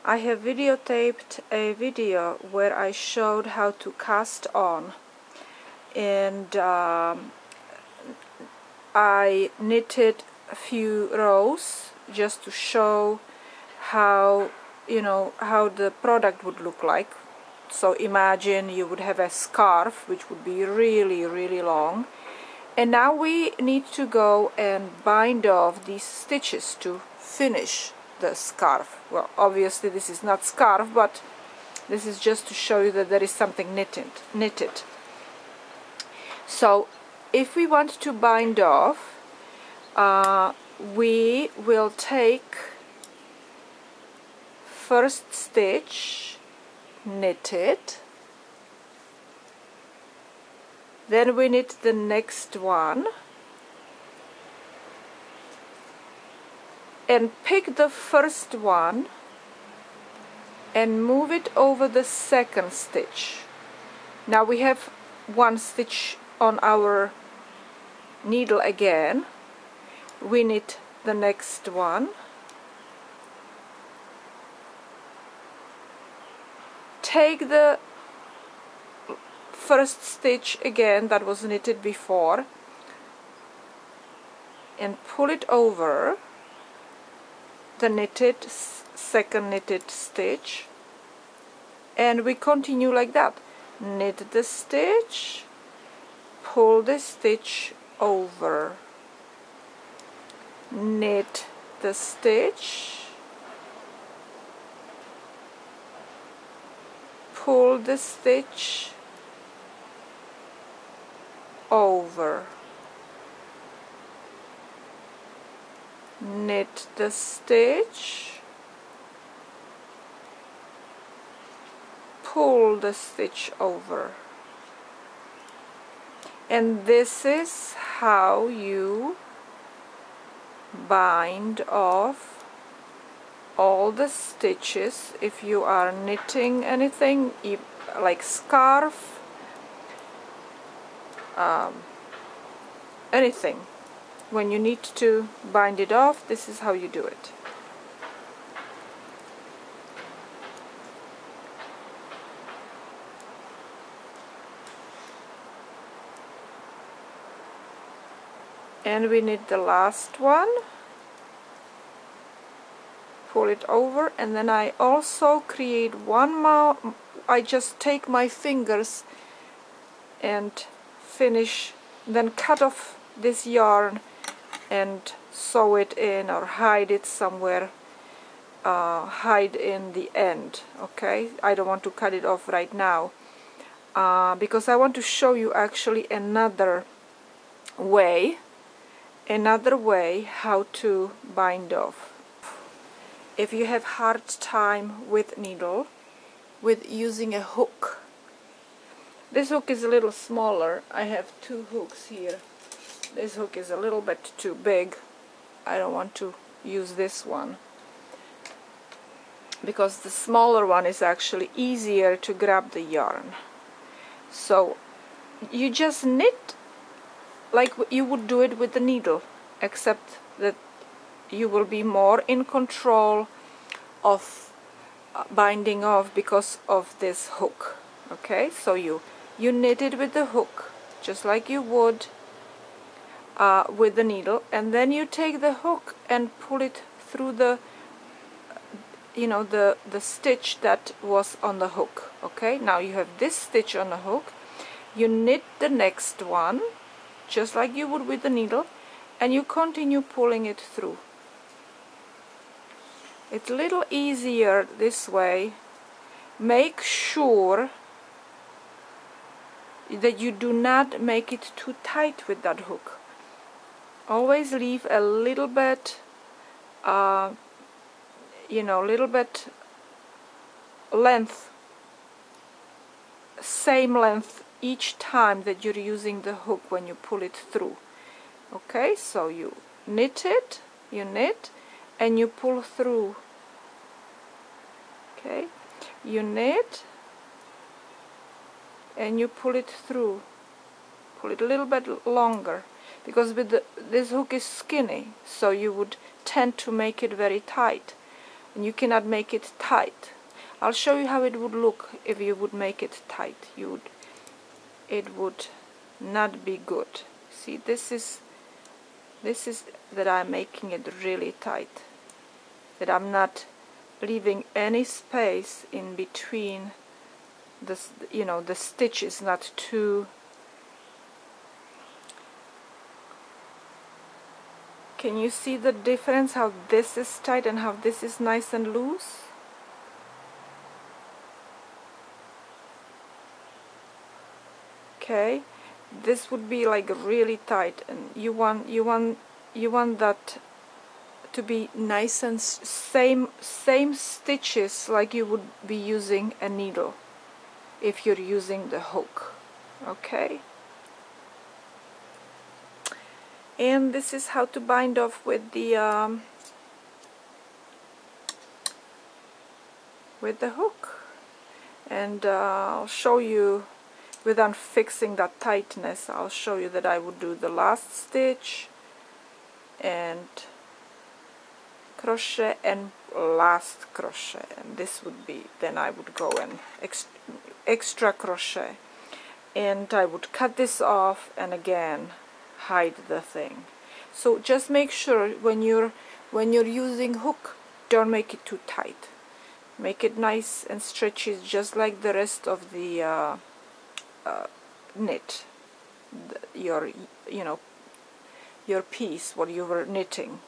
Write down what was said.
I have videotaped a video where I showed how to cast on, and I knitted a few rows just to show how, how the product would look like. So imagine you would have a scarf which would be really, really long, and now we need to go and bind off these stitches to finish the scarf. Well, obviously this is not scarf, but this is just to show you that there is something knitted. So if we want to bind off, we will take first stitch, knit it, then we knit the next one, and pick the first one and move it over the second stitch. Now we have one stitch on our needle again. We knit the next one, take the first stitch again that was knitted before and pull it over the second knitted stitch, and we continue like that. Knit the stitch, pull the stitch over, knit the stitch, pull the stitch over, knit the stitch, pull the stitch over. And this is how you bind off all the stitches if you are knitting anything like scarf, anything. When you need to bind it off, this is how you do it. And we knit the last one, pull it over, and then I also create one more. I just take my fingers and finish, then cut off this yarn and sew it in or hide it somewhere, hide in the end. Okay, I don't want to cut it off right now because I want to show you actually another way how to bind off. If you have hard time with needle, with using a hook, this hook is a little smaller. I have two hooks here. This hook is a little bit too big. I don't want to use this one because the smaller one is actually easier to grab the yarn. So you just knit like you would do it with the needle, except that you will be more in control of binding off because of this hook. Okay, so you knit it with the hook just like you would with the needle, and then you take the hook and pull it through the the stitch that was on the hook. Okay, now you have this stitch on the hook, you knit the next one just like you would with the needle, and you continue pulling it through. It's a little easier this way. Make sure that you do not make it too tight with that hook. Always leave a little bit, little bit length, same length each time that you're using the hook when you pull it through. Okay, so you knit it, and you pull through. Okay, you knit and you pull it through. Pull it a little bit longer, because with this hook is skinny, so you would tend to make it very tight. and you cannot make it tight. I'll show you how it would look if you would make it tight. It would not be good. See, this is that I'm making it really tight, that I'm not leaving any space in between this, you know, the stitch is not too. Can you see the difference, how this is tight and how this is nice and loose? Okay, this would be like really tight, and you want that to be nice and same stitches like you would be using a needle if you're using the hook. Okay, and this is how to bind off with the hook, and I'll show you without fixing that tightness. I'll show you that I would do the last stitch and crochet and last crochet, and this would be, then I would go and extra crochet, and I would cut this off and again hide the thing. So just make sure when you're using hook, don't make it too tight. Make it nice and stretchy, just like the rest of the knit, your piece what you were knitting.